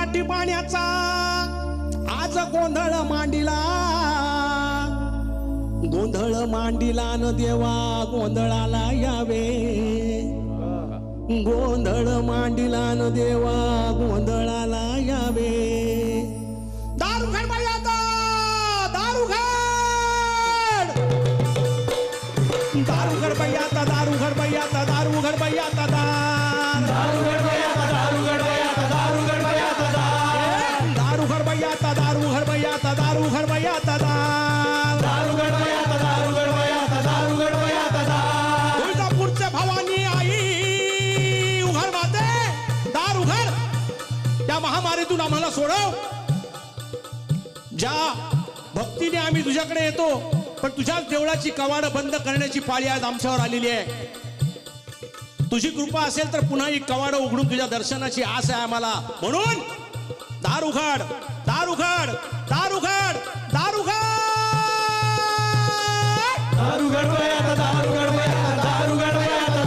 मराठी पाण्याचा आज गोंधळ मांडिला, गोंधळ मांडिला न देवा गोंधळाला यावे, गोंधळ मांडिला न देवा गोंधळाला यावे. दारुघड बाई आता, दारुघड, दारुघड बाई आता, दारुघड बाई आता, दारुघड बाई आता, दारुघड बाई आता, दारुघड बाई आता, दारुघड बाई आता, दारुघड बाई आता, दारुघड बाई आता, दारुघड बाई आता, दारुघड बाई आता, दारुघड बाई आता, दारुघड बाई आता. तुळजापूरच्या भवानी आई उघड माते, दार उघड, त्या महामारीतून आम्हाला सोडव. ज्या भक्तीने आम्ही तुझ्याकडे येतो, पण तुझ्याच देवळाची कवाडं बंद करण्याची पाळी आज आमच्यावर आलेली आहे. तुझी कृपा असेल तर पुन्हा ही कवाडं उघडून तुझ्या दर्शनाची आस आहे आम्हाला. म्हणून दार उघड, दार उघड, दार उघड, दार उघड, दार उघड बाई आता, दार उघड बाई आता, दार उघड बाई आता,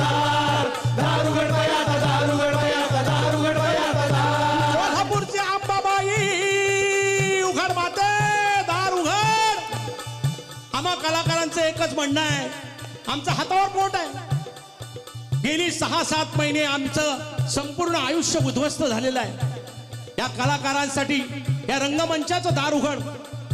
दार उघड बाई आता, दार उघड बाई आता, दार उघड बाई आता. कोल्हापूरची अंबाबाई उघड माते, दार उघड. आम्हा कलाकारांचं एकच म्हणणं आहे, आमचं हातावर पोट आहे. गेली 6-7 महिने आमचं संपूर्ण आयुष्य उद्ध्वस्त झालेलं आहे. या कलाकारांसाठी या रंगमंचाचं दार उघड,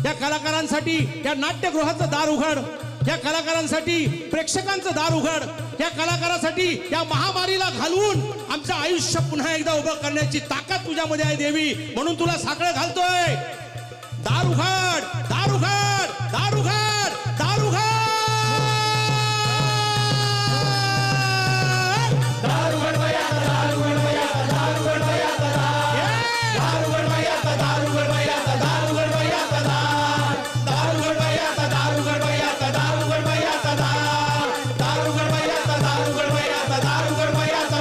या कलाकारांसाठी या नाट्यगृहाचं दार उघड, या कलाकारांसाठी प्रेक्षकांचं दार उघड, या कलाकारांसाठी या महामारीला घालवून आमचं आयुष्य पुन्हा एकदा उभं करण्याची ताकद तुझ्यामध्ये आहे देवी. म्हणून तुला साकडं घालतोय. दार उघड, दार उघड, दार उघड, दार उघड, दार उघड बाई आता, दार उघड बाई आता, दार उघड बाई आता, दार उघड बाई आता, दार उघड बाई आता, दार उघड बाई आता, दार उघड बाई आता, दार उघड बाई आता, दार उघड बाई आता, दार उघड बाई आता, दार उघड बाई आता, दार उघड बाई आता.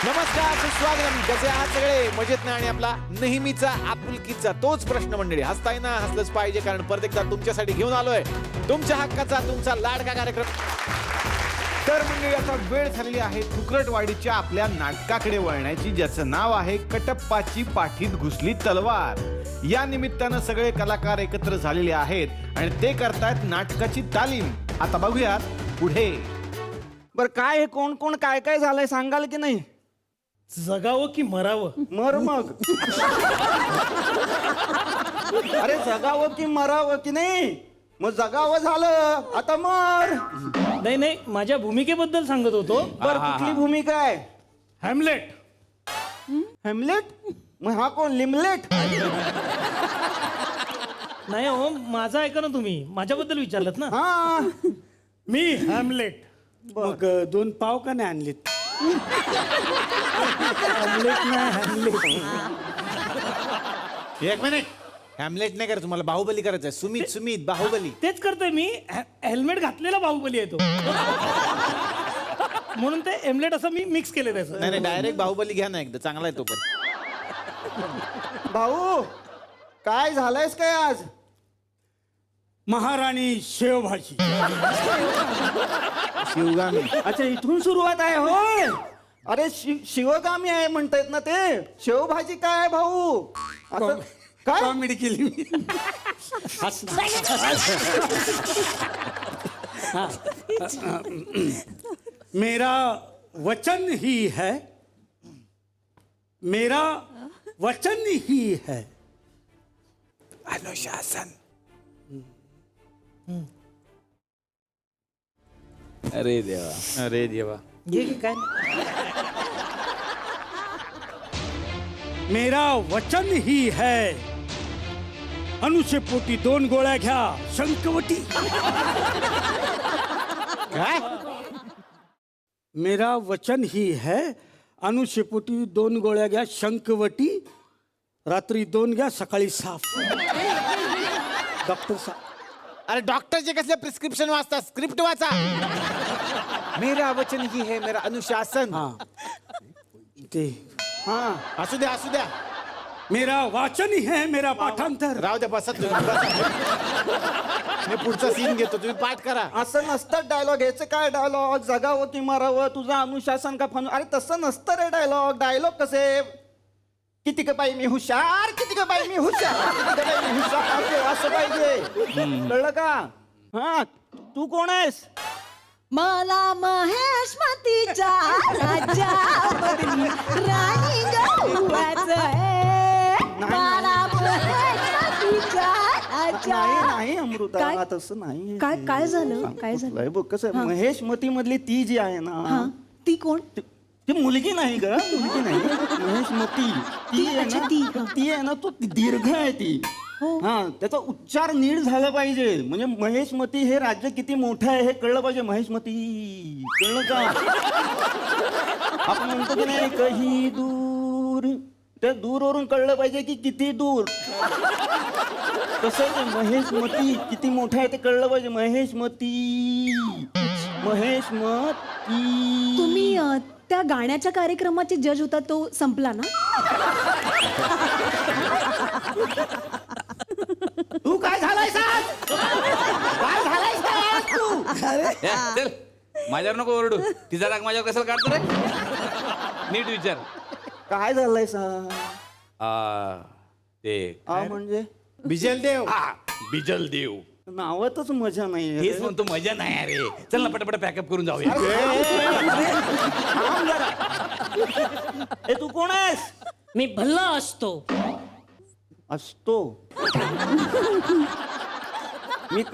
नमस्कार, सुस्वागतम. कसे आहात सगळे? मजेत ना? आणि आपला नेहमीचा आपुलकीचा तोच प्रश्न मंडळी, हसताय ना? हसलंच पाहिजे, कारण परत एकदा तुमच्यासाठी घेऊन आलोय तुमच्या हक्काचा तुमचा लाडका कार्यक्रम. तर मंडळी, आता वेळ झालेली आहे फुकरटवाडीच्या आपल्या नाटकाकडे वळण्याची, ज्याचं नाव आहे कटप्पाची पाठीत घुसली तलवार. या निमित्तानं सगळे कलाकार एकत्र झालेले आहेत आणि ते करतायत नाटकाची तालीम. आता बघूयात पुढे. बर, काय हे कोण कोण काय काय झालंय सांगाल की नाही? जगावं की मरावं? मर मग. अरे जगावं की मरावं की नाही? मग जगावं झालं, आता मर. नाही नाही, माझ्या भूमिकेबद्दल सांगत होतो. बर, कुठली भूमिका आहे? हॅमलेट. हेमलेट? मग हा कोण, लिमलेट? नाही हो, माझा ऐका ना तुम्ही, माझ्याबद्दल विचारलत ना. हा, मी हॅमलेट. मग 2 पाव का नाही आणलीत? हॅमलेट नाही, हॅमलेट. एक मिनिट, हॅमलेट नाही करायचं, तुम्हाला बाहुबली करायचंय. सुमित, सुमित बाहुबली. तेच करतोय मी. हेल्मेट घातलेला बाहुबली आहे तो. म्हणून ते हेमलेट असं मी मिक्स केलं त्याचं. नाही नाही, डायरेक्ट बाहुबली घ्या ना एकदा, चांगला आहे तो पण. भाऊ काय झालंयस काय आज? महाराणी शेवभाजी. शिवगामी. अच्छा, इथून सुरुवात आहे होय? अरे शिवगामी आहे म्हणतायत ना ते. शेवभाजी काय आहे भाऊ? असं काय कॉमेडी केली मी. मेरा वचन ही है, मेरा वचन ही है अनुशासन. अरे देवा, अरे देवा. हे काय? मेरा वचन ही है, अनुषेपोटी 2 गोळ्या घ्या शंकवटी. काय? मेरा वचन ही है, अनुषेपोटी 2 गोळ्या घ्या शंकवटी, रात्री 2 घ्या, सकाळी साफ. डॉक्टर साहेब. अरे डॉक्टरचे कसले प्रिस्क्रिप्शन वाचता, स्क्रिप्ट वाचा. मेरा वचन ही है, मेरा अनुशासन. हा ते हा, असू द्या, असू द्या. मेरा वाचन ही है, मेरा पाठांतर. राहू द्या, बसा तुम्ही, बसा. मी पुढचा सीन घेतो, तुम्ही पाठ करा. असं नसतं डायलॉग. याचं काय डायलॉग? जगावं की मारावं, तुझं अनुशासन का फन. अरे तसं नसतं रे डायलॉग. डायलॉग कसे, किती का बाई मी हुशार, किती का बाई मी हुशार, किती का बाई मी हुशार, असं पाहिजे. कळलं का? हा, तू कोण आहेस? मला महेशमतीच्या राज्यावरली राणी गौवाचं आहे. मला महेशमतीच्या नाही नाही अमृता, काय? तसं नाही. काय काय झालं? काय झालं? लय बघ कसं आहे, महेशमती मधली ती जी आहे हा, ना, ती कोण? ती मुलगी नाही ग, मुलगी नाही. महेशमती ती आहे अच्छा, ना, ती. ती आहे ना, तो दीर्घ आहे ती. हो. हा, त्याचा उच्चार नीट झाला पाहिजे. म्हणजे महेशमती हे राज्य किती मोठं आहे हे कळलं पाहिजे. महेशमती, कळलं का? आपण म्हणतो की नाही, कही दूर, त्या दूरवरून कळलं पाहिजे की किती दूर. कसं महेशमती किती मोठं आहे ते कळलं पाहिजे. महेशमती, महेशमती. तुम्ही त्या गाण्याच्या कार्यक्रमाचे जज होता तो संपला ना? तू काय झालाय सांग? काय झालाय सांग तू? चल माझ्यावर नको ओरडू. तिचा राग माझ्यावर कशाला काढतो रे? नीट विचार. काय झालंय सांग? ते म्हणजे बिजल देव. बिजल देव. नावातच मजा नाही. हेच म्हणतो मजा नाही अरे. चल ना पटापट पॅकअप करून जाऊया. ए तू कोण आहेस? मी भल्ला असतो. असतो.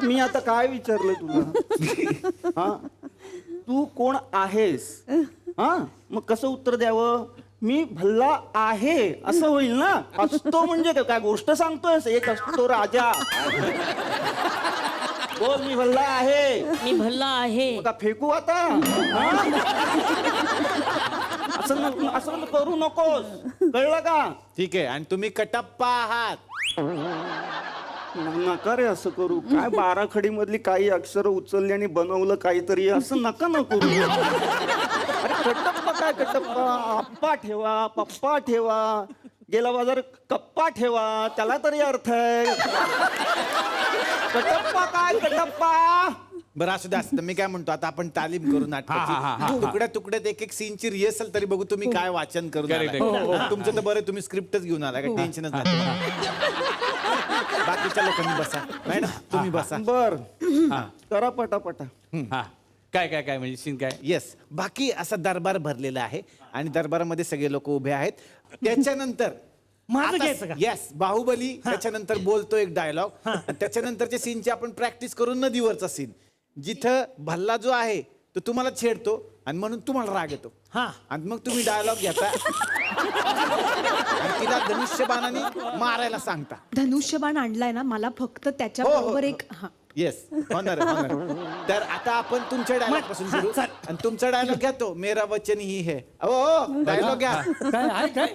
मी आता काय विचारलं तुला? हा, तू कोण आहेस? हा, मग कसं उत्तर द्यावं? मी भल्ला आहे असं होईल ना. असतो म्हणजे काय गोष्ट सांगतोयस? एक असतो राजा. बोल, मी भल्ला आहे. मी भल्ला आहे. का फेकू आता? हा? असं करू नकोस, कळलं का? ठीक आहे, आणि तुम्ही कटप्पा आहात. नका रे असं करू. काय 12 खडी मधली काही अक्षर उचलली आणि बनवलं काहीतरी, असं नका न करू. अरे कटप्पा काय कटप्पा? आप्पा ठेवा, पप्पा ठेवा, गेला बाजार कप्पा ठेवा, त्याला तरी अर्थ आहे. कटप्पा काय कटप्पा? बरं असू द्या, असू द्या. मी काय म्हणतो, आता आपण तालीम करू नाटकाची. तुकड्या तुकड्यात एक एक सीनची रिहर्सल तरी बघू तुम्ही काय वाचन करून Correct, आलाय. हा, तुमचं तर बरं, तुम्ही स्क्रिप्टच घेऊन आला, काय टेन्शनच नाही तुम्हाला. बाकीच्या लोकांनी बसा. मॅडम तुम्ही बसा. बर, करा पटापटा. हा, काय काय काय म्हणजे सीन काय? येस, बाकी असा दरबार भरलेला आहे आणि दरबारामध्ये सगळे लोक उभे आहेत. त्याच्यानंतर माझं घ्यायचं का? येस, बाहुबली त्याच्यानंतर बोलतो एक डायलॉग. त्याच्यानंतरच्या सीनची आपण प्रॅक्टिस करून नदीवरचा सीन, जिथं भल्ला जो आहे तो तुम्हाला छेडतो आणि म्हणून तुम्हाला राग येतो. हा. आणि मग तुम्ही डायलॉग घेता आणि तिला धनुष्यबाणाने मारायला सांगता. धनुष्यबाण आणलाय ना, मला फक्त त्याच्या हो, हो, बरोबर हो. एक हा. Yes, honour honour. तर आता आपण तुमच्या डायलॉग पासून सुरू. आणि तुमचा डायलॉग घ्या तो, मेरा वचन ही है. ओ डायलॉग घ्या. काय आहे काय?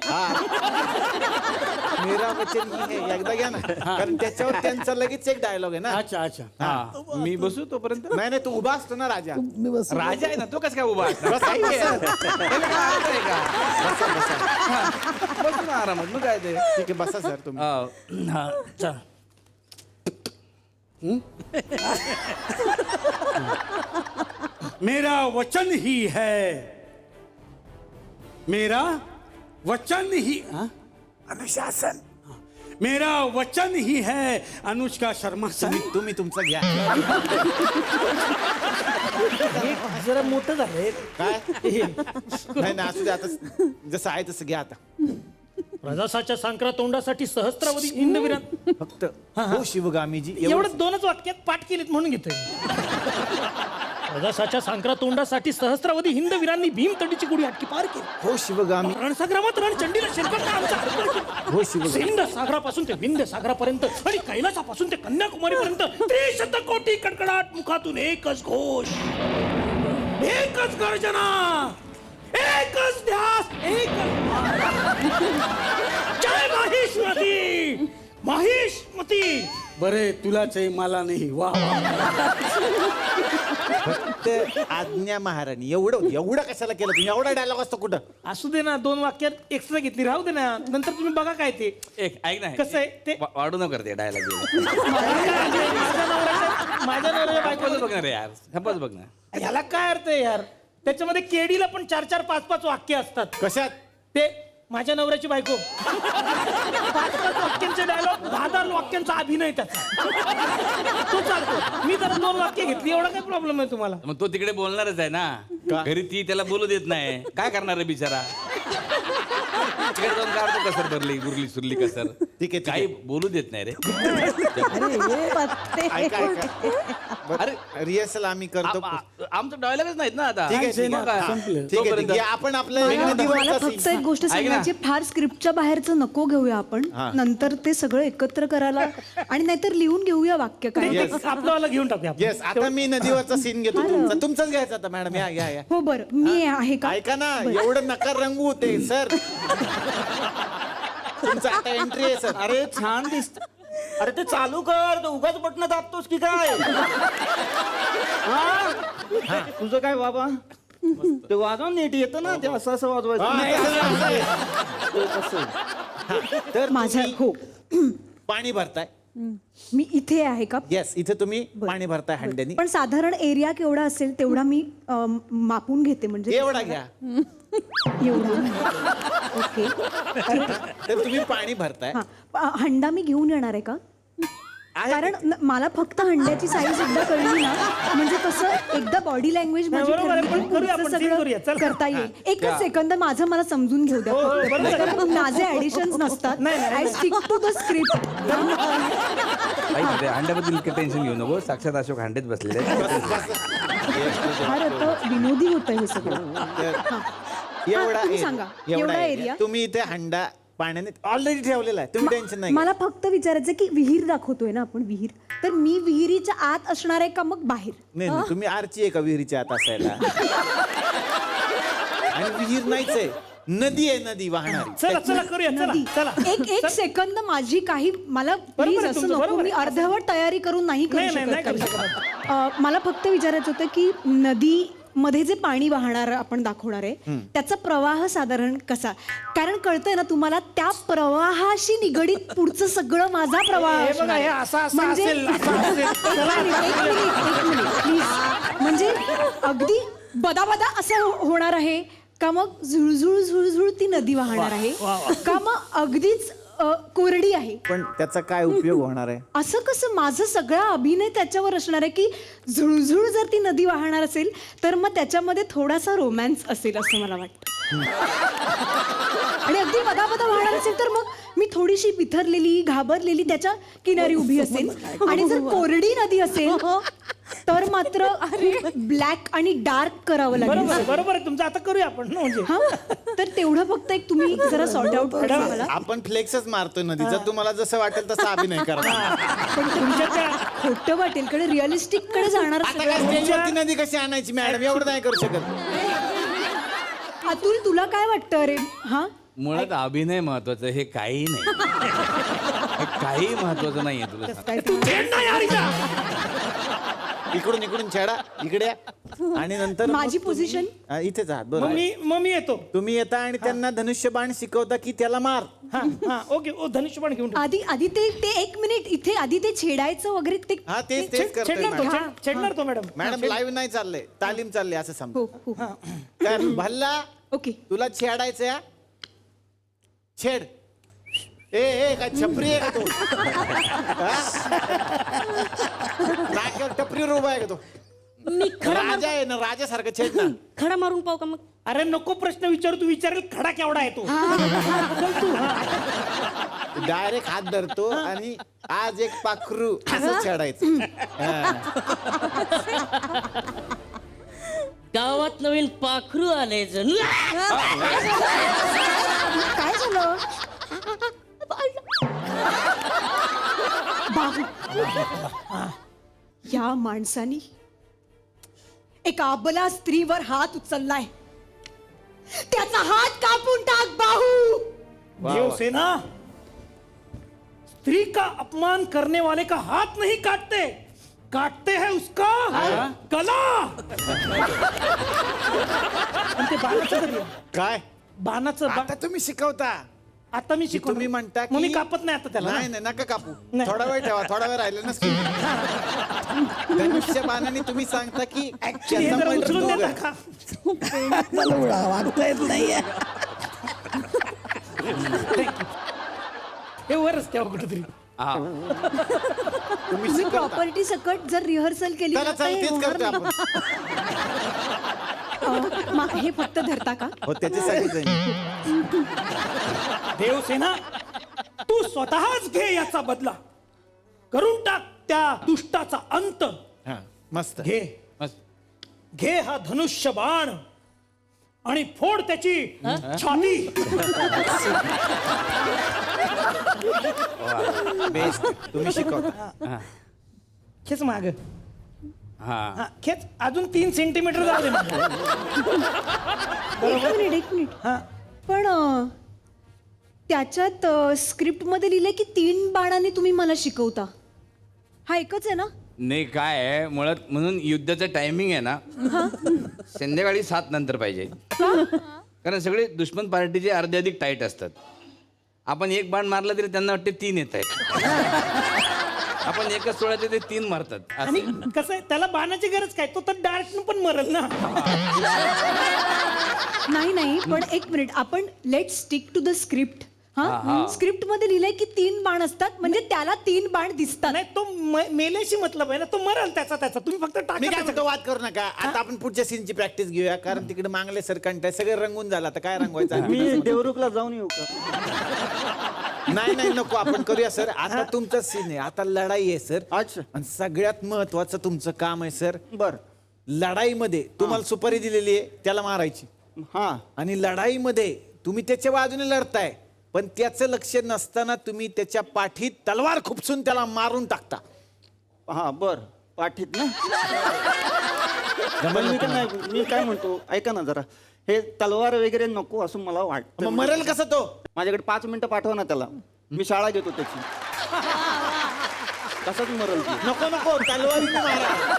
मेरा वचन ही है एकदा घ्या ना, कारण त्याच्यावर त्यांचा लगेच एक डायलॉग आहे ना. अच्छा अच्छा. हा, मी बसू तोपर्यंत. नाही नाही, तू उभा असतो ना राजा. राजा आहे ना तो, कसं काय उभा असणार? बसा, बसा. त्याला काय अर्थ आहे का? बसा, बसा. बसू ना आरामात. मग काय ते? ठीक आहे, बसा सर तुम्ही. हा, चल. मेरा वचन ही है, मेरा वचन ही अनुशासन. मेरा वचन ही है अनुष्का शर्मा सर. तुम्ही तुमचं घ्या. जरा मोठं झालंय. काय नाही ना, असू दे. आता जसं आहे तसं घ्या. आता प्रजासाच्या सांकरा तोंडासाठी सहस्त्रावधी हिंदवीरान. फक्त हो शिवगामीजी एवढं दोनच वाक्यात पाठ केलीत म्हणून घेतोय. प्रजासाच्या सांकरा तोंडासाठी सहस्त्रावधी हिंदवीरांनी भीमतडीची गुढी हटकी पार केली. हो शिवगामी. रणसंग्रामात रणचंडीला शिरकावला आमचा अर्पण केला. हो शिवगामी. सिंध सागरापासून ते विंध्य सागरापर्यंत आणि कैलासापासून ते कन्याकुमारीपर्यंत त्रिशतकोटी कडकडाट मुखातून एकच घोष, एकच गर्जना, एकच ध्यास, एकच जय माहिष्मती, माहिष्मती. बरे तुलाच आहे, मला नाही. वा फक्त आज्ञा महाराणी. एवढं कशाला केलं तुम्ही? एवढा डायलॉग असतो कुठं? असू दे ना, 2 वाक्यात एक्स्ट्रा घेतली, राहू दे ना, नंतर तुम्ही बघा काय ते. एक ऐक ना, कसं आहे ते? वाढू न करते डायलॉग. माझ्या नवऱ्याचं माझ्या नवऱ्याच्या शपथ बायको बघ ना रे यार शपथ बघ ना. ह्याला काय अर्थ आहे यार? त्याच्यामध्ये केडीला पण 4-4, 5-5 वाक्य असतात. कशात ते माझ्या नवऱ्याची बायको 5-5 वाक्यांचे डायलॉग, 10 वाक्यांचा अभिनय त्याचा तो चालतो. मी जर 2 वाक्य घेतली एवढा काय प्रॉब्लेम आहे तुम्हाला? मग तो तिकडे बोलणारच आहे ना. घरी ती त्याला बोलू देत नाही. काय करणार आहे बिचारा? तिकडे जाऊन काढतो कसर भरली गुरली सुरली कसर. ठीक आहे. काही बोलू देत नाही रे. ऐका अरे रिहर्सल आम्ही करतो. आमचं डायलॉगच नाहीत ना आता. ठीक आहे, मग काय? ठीक आहे, ठीक आहे. या, आपण आपलं मला नदीवरचा फक्त scene. एक गोष्ट ऐक ना. सांगायची, फार स्क्रिप्टच्या बाहेरचं नको घेऊया आपण. हा. नंतर ते सगळं एकत्र करायला आणि नाहीतर लिहून घेऊया वाक्य काय. आपलं घेऊन टाकूया आपण. येस, आता मी नदीवरचा सीन घेतो तुमचाच घ्यायचा आता मॅडम. या या या हो बरं, मी आहे का? ऐका ना, एवढं नका रंगू होते सर. तुमचं आता एंट्री आहे सर. अरे छान दिसत. अरे ते चालू कर, तो उगाच बटन दाबतोस की काय? हा? तुझं काय बाबा? ते वाजव नीट येतं ना, ते असं असं वाजवायचं. हा, असं आहे. ते कसं? तर माझ्या तुम्ही हो पाणी भरताय. मी इथे आहे का? येस, इथे तुम्ही पाणी भरताय हंड्यानी. पण साधारण एरिया केवढा असेल तेवढा मी मापून घेते, म्हणजे एवढा घ्या. एवढा. ओके. तर तुम्ही पाणी भरताय. हा, हंडा मी घेऊन येणार आहे का? आहे. कारण मला फक्त हंड्याची साईज एकदा कळली ना, म्हणजे कसं एकदा बॉडी लँग्वेज माझी बरोबर आहे, ठरली पण की करूया, पुढचं आपण scene करूया, सगळं चल. करता येईल. एकच सेकंद माझं मला समजून घेऊ द्या फक्त. कारण माझे ऍडिशन्स नसतात. I stick to the script. अंड्याबद्दल इतकं टेन्शन घेऊ नको. साक्षात अशोक हांडेत बसलेले आहेत. फार आता विनोदी होतं हे सगळं. एवढा तुम्ही area. सांगा, एवढा एवढा area. area? तुम्ही इथे हंडा पाण्याने ऑलरेडी ठेवलेला आहे. तुम्ही टेन्शन नाही मला फक्त विचारायचं की विहीर दाखवतोय ना आपण, विहीर. तर मी विहिरीच्या आत असणार आहे का मग बाहेर? नाही नाही, तुम्ही आरची आहे का विहिरीच्या आत असायला? आणि विहीर नाहीच आहे, नदी आहे, नदी वाहणारी. चला चला करूया, नदी. चला चला. एक सेकंद माझी काही मला प्लीज आहे असं तुमचं, नको. बरोबर मी आहे. अर्धवट तयारी करून नाही करू नाही, नाही करू शकत शकत. काही. मला फक्त विचारायचं होतं की नदी मध्ये जे पाणी वाहणार आपण दाखवणार आहे त्याचा प्रवाह साधारण कसा? कारण कळतंय ना तुम्हाला, त्या प्रवाहाशी निगडीत पुढचं सगळं माझा प्रवाह हे बघा, असणार हे आहे. असं म्हणजे असेल, असं असेल. एक मिनिट प्लीज. म्हणजे अगदी बदाबदा असं होणार आहे का, मग झुळझुळ झुळझुळ ती नदी वाहणार आहे का, मग अगदीच कोरडी आहे? पण त्याचा काय उपयोग होणार आहे? असं कसं? माझं सगळा अभिनय त्याच्यावर असणार आहे की झुळझुळ जर ती नदी वाहणार असेल तर मग त्याच्यामध्ये थोडासा रोमॅन्स असेल असं मला वाटतं. आणि अगदी बदाबदा वाहणार असेल तर मग मी थोडीशी बिथरलेली घाबरलेली त्याच्या किनारी उभी असेल. आणि जर कोरडी नदी असेल तर मात्र ब्लॅक आणि डार्क करावं लागेल. बरोबर आहे तुमचं. आता करूया आपण ना, म्हणजे हा, तर तेवढं फक्त एक तुम्ही जरा सॉर्ट आउट करा मला. आपण फ्लेक्सच मारतोय नदीचा. तुम्हाला जसं वाटेल तसं अभिनय करा. पण तुमच्या त्या खोटं वाटेल कडे रिअलिस्टिक कडे जाणार आता काय स्टेजवरती नदी कशी आणायची मॅडम? एवढं नाही करू शकत. अतुल, तुला काय वाटतं? अरे हा, मुळात अभिनय महत्वाचं, हे काही नाही. हे काही महत्वाचं नाहीये तुला सांग. काय तू इकडून इकडून छेडा, इकडे या. आणि नंतर मग माझी तुम्ही- पोझिशन हा, इथेच आहात बरोबर. मग मी येतो. तुम्ही येता आणि त्यांना धनुष्यबाण शिकवता की त्याला मार. हा हा ओके. ओ धनुष्यबाण घेऊन ठेव. आधी ते एक मिनिट इथे आधी ते छेडायचं वगैरे ते. हा, तेच तेच करतोय छेडणार तो, मॅडम. छेडणार तो मॅडम. मॅडम लाईव्ह नाही चाललंय, तालीम चालली असं समजा. हो हो काय भल्ला, ओके. तुला छेडायचं या? छेड. ए काय छपरी आहे का तो? नाक्यावर टपरीवर उभा आहे का तो? मी खडा राजा आहे ना, राजासारखं छेड ना. खडा मारून पाहू का मग? अरे नको प्रश्न विचारू, तू विचारेल खडा केवढा आहे तो. डायरेक्ट हात धरतो आणि आज एक पाखरू असं छेडायचं. गावात नवीन पाखरू आले जण. काय झालं? बाहू. या माणसानी एका अबला स्त्रीवर हात उचललाय. त्याचा हात कापून टाक बाहू. देवसेना, स्त्री का अपमान करने वाले का हाथ नहीं काटते, काटते हैं उसका गला. आणि ते बाणाचं करूया. काय बाणाचं आता तुम्ही शिकवता? आता मी की शिकवणार. तुम्ही म्हणता मग मी की- कापत नाही आता त्याला नाही नाही नका कापू नाही. थोडा वेळ ठेवा थोडा वेळ राहिला नसतो धनुष्य बाणाने तुम्ही सांगता की Actually हे त्याचा जरा मर्द उचलून दोघं देता आहे. का वागता येत नाहीये हे वरच ठेवा कुठेतरी. हा तुम्ही तुम्ही शिकवता. प्रॉपर्टी सकट जर रिहर्सल केली चला तर चला हे तेच होणार करतोय नाही. आपण हे फक्त धरता का हो त्याच्यासाठीच आहे. देवसेना तू स्वतःच घे याचा बदला करून टाक त्या दुष्टाचा अंत. हा, मस्त घे मस्त. घे हा धनुष्य बाण आणि फोड त्याची छाती. बेस्ट तुम्ही शिकवता खेच माग हा खेच अजून 3 सेंटीमीटर जाऊ दे मागं. एक मिनिट हा. पण त्याच्यात स्क्रिप्ट मध्ये लिहिलंय की 3 बाणांनी तुम्ही मला शिकवता. हा एकच आहे ना? नाही काय आहे मुळात म्हणून युद्धाचं टायमिंग आहे ना संध्याकाळी 7 नंतर पाहिजे कारण सगळे दुश्मन पार्टीचे अर्धे अधिक टाईट असतात. आपण एक बाण मारला तरी त्यांना वाटते 3 येत आहेत. आपण एकच सोडायचे ते 3 मारतात आणि असं. कसं आहे त्याला बाणाची गरज काय तो तर डायरेक्ट पण मरल ना. नाही पण एक मिनिट आपण let stick to the script. हा. स्क्रिप्ट मध्ये लिहिलंय की 3 बाण असतात म्हणजे त्याला 3 बाण दिसतात. नाही तो मेलेशी मतलब आहे ना तो मरल त्याचा तुम्ही फक्त मी काय टाका. म्हणतो वाद करू नका आता आपण पुढच्या सीनची प्रॅक्टिस घेऊया कारण तिकडे मागले सर कंटाय सगळे रंगून झालं आता काय रंगवायचं मी देवरुखला जाऊन येऊ का? नाही नाही नको आपण करूया सर आता तुमचा सीन आहे आता लढाई आहे सर अच्छा आणि सगळ्यात महत्वाचं तुमचं काम आहे सर बर लढाईमध्ये तुम्हाला सुपारी दिलेली आहे त्याला मारायची हा आणि लढाईमध्ये तुम्ही त्याच्या बाजूने लढताय पण त्याचं लक्ष नसताना तुम्ही त्याच्या पाठीत तलवार खुपसून त्याला मारून टाकता. हा बर पाठीत ना. मी काय म्हणतो ऐका ना जरा हे तलवार वगैरे नको असं मला मग वाटतं. मरेल कसं तो माझ्याकडे 5 मिनिटं पाठवा ना त्याला मी शाळा घेतो त्याची. तसंच मरल ती. नको नको तलवारीने मारा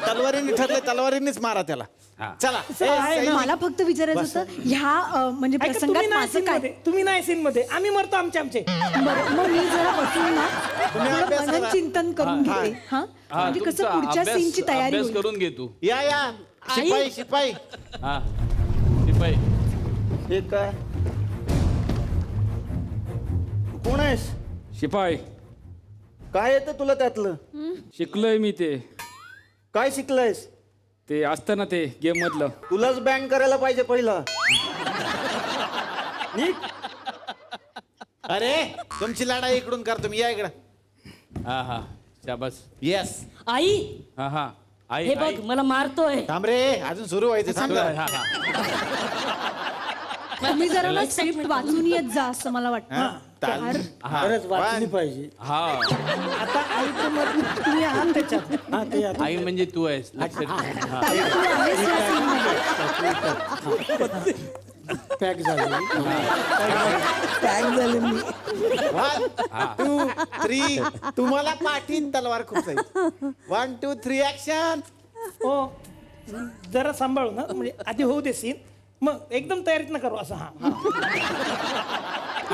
तलवारीने ठरले तलवारीनेच मारा त्याला हा. चला सर, ए, सैनिक. मला फक्त विचारायचं होतं ह्या म्हणजे ऐका, प्रसंगात माझं काय. तुम्ही नाही सीन मध्ये आम्ही मरतो आमचे बरं मग मी जरा बसून ना तुम्ही थोडं अभ्यास करा. मनन चिंतन करून घेते हा हा, म्हणजे कसं तुमचा पुढच्या अभ्यास- सीनची तयारी अभ्यास होईल. करून घे तू. या शिपाई शिपाई हा शिपाई हे काय कोण आहेस शिपाई काय येतं तुला त्यातलं शिकलोय मी ते काय शिकलंयस ते असतं ना ते गेम मधलं. तुलाच बॅन करायला पाहिजे पहिला नीट अरे तुमची लढाई इकडून करतो मी या इकडं हा हा शाबास येस आई हा हा आई हे बघ मला मारतोय. थांब रे अजून सुरू व्हायचं थांब हा जरा. तुम्ही जरा ना स्क्रिप्ट वाचून येत जा असं मला वाटतं. हा, ताल- खरंच वाचली One. पाहिजे. हा आता आईचं मत तुम्ही आहात त्याच्यात. हा, ते आता. आई म्हणजे तू आहेस लक्षात ठेव. हा. ताई, तू आहेस या scene मध्ये. पॅक झाले पॅक झाले मी. 1 2 3 तुम्हाला पाठीत तलवार खुपसायची 1 2 3 ऍक्शन. हो जरा सांभाळू ना म्हणजे आधी होऊ दे सीन मग एकदम तयारीत न करू असं. हा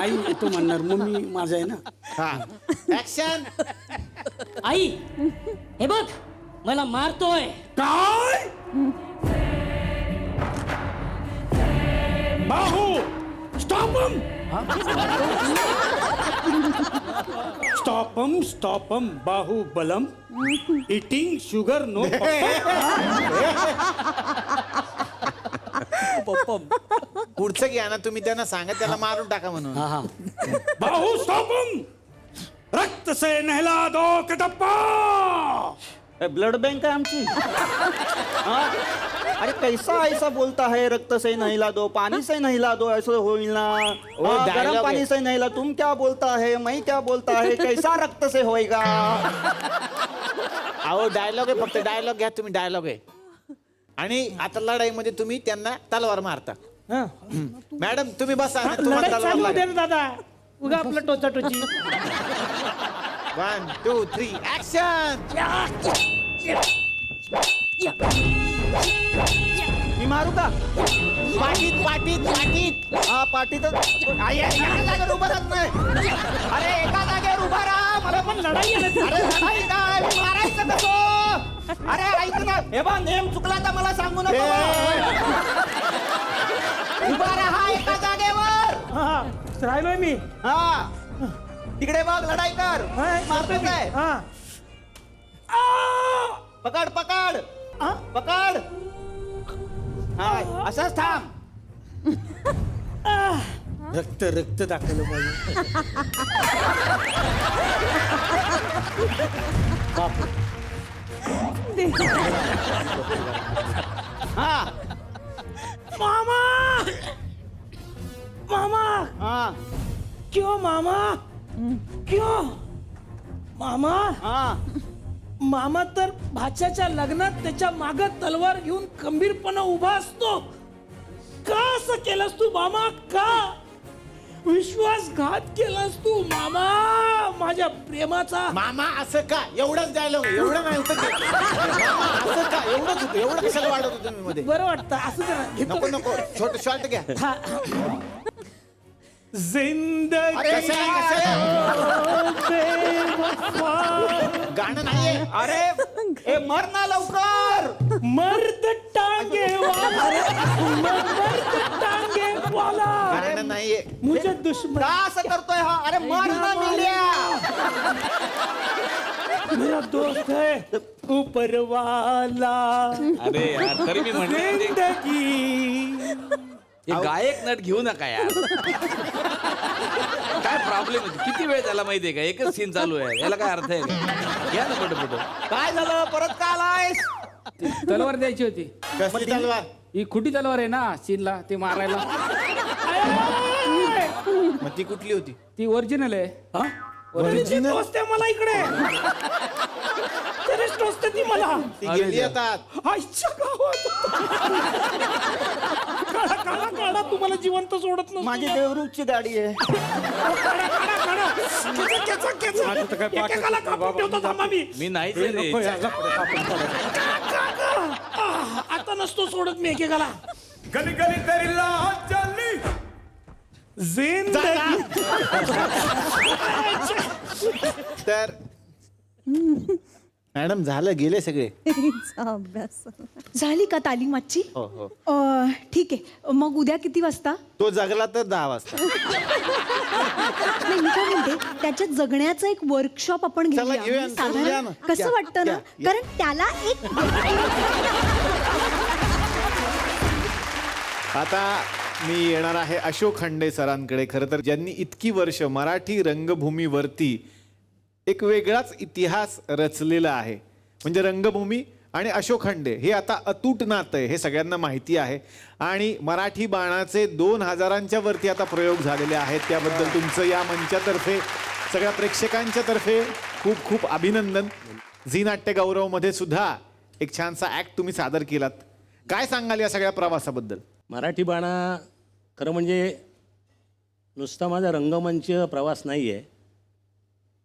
आई तू म्हणणार मम्मी माझा आहे ना. हा ऍक्शन. आई हे बघ मला मारतोय. काय बाहू स्टॉपम स्टॉपम बाहुबलम इटिंग शुगर नो पुढचं घ्या ना तुम्ही त्यांना सांगा त्याला मारून टाका म्हणून. बाहू स्टॉपम रक्त से नहला दो कटप्पा. ब्लड बैंक है आमची हाँ? अरे कैसा ऐसा बोलता है रक्त से नहिला दो पानी से नहिला दो ऐसा होईल ना. हाँ, dialogue गर्म है. पानी से नहिला तुम क्या बोलता है मैं क्या बोलता है कैसा रक्त से होएगा. अहो डायलॉग आहे फक्त डायलॉग घ्या तुम्ही डायलॉग आहे आणि आता लढाईमध्ये तुम्ही त्यांना तलवार मारता. मॅडम तुम्ही बसा आणि तुम्हाला लढाई तलवार चालू लागेल. दे ना दादा उगा आपलं टोचाटोची. 1 2 3 ऍक्शन. मी मारू का पाठीत पाठीत पाठीत. हा पाठीतच एका जागेवर उभा राहत नाही. अरे एका जागेवर उभा राहा. मला पण लढाई आहे. अरे लढाई काय मी मारायचं कसं? अरे ऐक ना, हे बा नेम चुकला तर मला सांगू नको. उभा राहा एका जागेवर. राहिलोय मी. हा तिकडे बघ लढाई कर. मारतो काय? पकड पकड पकड. हा असंच थांब. रक्त रक्त दाखवलं पाहिजे. हा मामा मामा हा क्यों मामा क्यों मामा हा मामा तर भाच्याच्या लग्नात त्याच्या माग तलवार घेऊन खंबीरपणे उभा असतो. का असं केलंस तू मामा? का विश्वासघात केलास तू मामा माझ्या प्रेमाचा? मामा असं का? एवढंच डायलॉग, एवढं नाही होतं का? मामा, असं का? एवढंच होतं, एवढं कशाला वाढत होतं तुम्ही मध्ये? बरं वाटतं असं जरा घेतो. नको नको, छोट शॉर्ट घ्या. जिंदगी अरे कसं आहे, कसं आहे? बेवफा, गाणं नाहीये. अरे ए मर ना लवकर. मर्द टांगे वाला मर्द टांगे वाला गाणं नाहीये. मुझे दुश्मन का असं करतोय हा? अरे मर ना मिल्या. मेरा दोस्त है ऊपर वाला. अरे यार तरी मी म्हणते जिंदगी हे गायक नट घेऊ नका यार. काय प्रॉब्लेम आहे? किती वेळ झाला माहितीये का? एकच सीन चालू आहे, याला काय अर्थ आहे का? घ्या ना पटपट. काय झालं परत का आलायस? तलवार द्यायची होती. कसली तलवार? ही खुटी तलवार आहे ना सीनला ते मारायला. मग ती कुठली होती? ती ओरिजिनल आहे. टोचते मला इकडे. तरीच टोचते ती मला. ती गेली आता. आईच्या गावात. काढा काढा काढा, तुम्हाला जिवंत सोडत नसतो. माझी देवरूपची गाडी आहे. काढा काढा काढा. खेचा, खेचा, खेचा. एकेकाला कापून ठेवतो थांबा मी. मी नाहीच आहे रे. आता नसतो सोडत मी एकेकाला. गली गली तेरी लाज जली. जिंदगी तर मॅडम झालं, गेले सगळे. झाली का तालीम आजची? हो हो. ठीक आहे, मग उद्या किती वाजता? तो जगला तर 10 वाजता. नाही मी काय म्हणते, त्याच्यात जगण्याचं एक वर्कशॉप आपण चला, घेऊया. घेऊया म्हणजे ना, करूया साधारण ना. कसं या, वाटतं ना, या, या. कारण त्याला एक आता मी येणार आहे अशोक खंडे सरांकडे. खरं तर ज्यांनी इतकी वर्ष मराठी रंगभूमीवरती एक वेगळाच इतिहास रचलेला आहे. म्हणजे रंगभूमी आणि अशोक खंडे हे आता अतूट नातं आहे, हे सगळ्यांना माहिती आहे. आणि मराठी बाणाचे 2000च्या वरती आता प्रयोग झालेले आहेत. त्याबद्दल तुमचं या मंचातर्फे सगळ्या प्रेक्षकांच्या तर्फे खूप खूप अभिनंदन. झी नाट्य गौरवमध्ये सुद्धा एक छानसा ॲक्ट तुम्ही सादर केलात. काय सांगाल या सगळ्या प्रवासाबद्दल? मराठी बाणा खरं म्हणजे नुसता माझा रंगमंच प्रवास नाही आहे,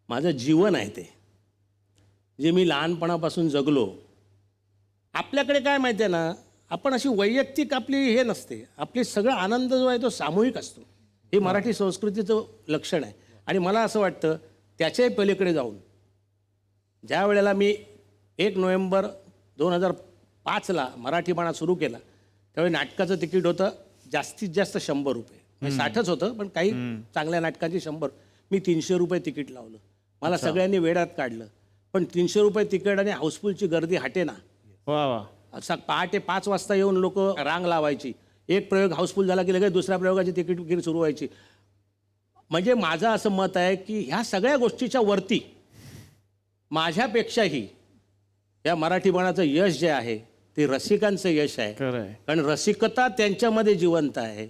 माझं जीवन आहे ते. जे मी लहानपणापासून जगलो. आपल्याकडे काय माहिती आहे ना, आपण अशी वैयक्तिक आपली हे नसते, आपली सगळा आनंद जो आहे तो सामूहिक असतो. हे मराठी संस्कृतीचं लक्षण आहे. आणि मला असं वाटतं त्याच्याही पलीकडे जाऊन ज्या वेळेला मी 1 नोव्हेंबर 2005ला मराठी बाणा सुरू केला, त्यावेळी नाटकाचं तिकीट होतं जास्तीत जास्त 100 रुपये. 60च होतं, पण काही चांगल्या नाटकांची 100. मी 300 रुपये तिकीट लावलं. मला सगळ्यांनी वेड्यात काढलं. पण 300 रुपये तिकीट आणि हाऊसफुलची गर्दी हटे ना. वा वा. असा पहाटे 5 वाजता येऊन लोक रांग लावायची. एक प्रयोग हाऊसफुल झाला की लगेच दुसऱ्या प्रयोगाची तिकीट विक्री सुरू व्हायची. म्हणजे माझं असं मत आहे की ह्या सगळ्या गोष्टीच्या वरती माझ्यापेक्षाही या मराठी बाणाचं यश जे आहे ते रसिकांचं यश आहे. कारण रसिकता त्यांच्यामध्ये जिवंत आहे.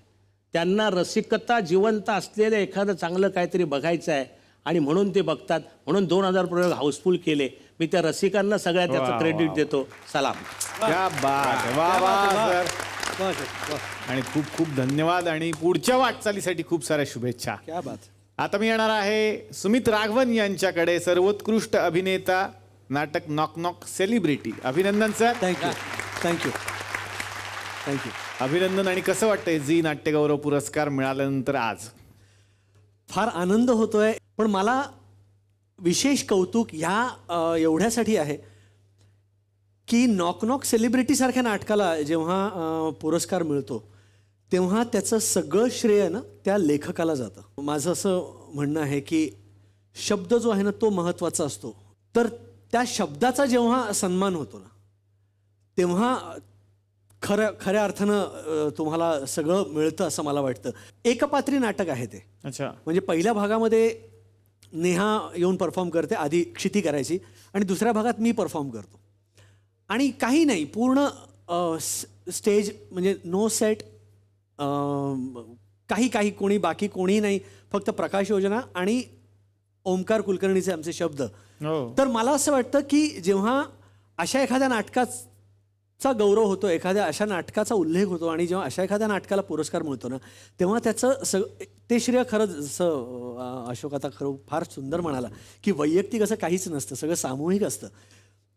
त्यांना रसिकता जिवंत असलेलं एखादं चांगलं काहीतरी बघायचं आहे आणि म्हणून ते बघतात. म्हणून 2000 प्रयोग हाऊसफुल केले. मी त्या रसिकांना सगळ्यात त्याचं क्रेडिट देतो. सलाम. क्या बात. वा वा सर. आणि खूप खूप धन्यवाद आणि पुढच्या वाटचालीसाठी खूप साऱ्या शुभेच्छा. क्या बात. आता मी येणार आहे सुमित राघवन यांच्याकडे. सर्वोत्कृष्ट अभिनेता, नाटक नॉक नॉक सेलिब्रिटी. अभिनंदन सर. Thank you thank you. थँक्यू. अभिनंदन. आणि कसं वाटतंय झी नाट्यगौरव पुरस्कार मिळाल्यानंतर आज? फार आनंद होतोय, पण मला विशेष कौतुक ह्या एवढ्यासाठी आहे की नॉक नॉक सेलिब्रिटीसारख्या नाटकाला जेव्हा पुरस्कार मिळतो तेव्हा त्याचं सगळं श्रेय ना त्या लेखकाला जातं. माझं असं म्हणणं आहे की शब्द जो आहे ना तो महत्त्वाचा असतो. तर त्या शब्दाचा जेव्हा सन्मान होतो ना तेव्हा खऱ्या अर्थानं तुम्हाला सगळं मिळतं असं मला वाटतं. एकपात्री नाटक आहे ते. अच्छा. म्हणजे पहिल्या भागामध्ये नेहा येऊन परफॉर्म करते, आधी क्षिती करायची, आणि दुसऱ्या भागात मी परफॉर्म करतो. आणि काही नाही, पूर्ण स्टेज म्हणजे नो सेट, काही कोणी बाकी कोणी नाही, फक्त प्रकाश योजना आणि ओमकार कुलकर्णीचे आमचे शब्द. तर मला असं वाटतं की जेव्हा अशा एखाद्या नाटकाचा गौरव होतो, एखाद्या अशा नाटकाचा उल्लेख होतो आणि जेव्हा अशा एखाद्या नाटकाला पुरस्कार मिळतो ना तेव्हा त्याचं ते श्रेय खरंच, जसं अशोक आता खरं फार सुंदर म्हणाला की वैयक्तिक असं काहीच नसतं, सगळं सामूहिक असतं.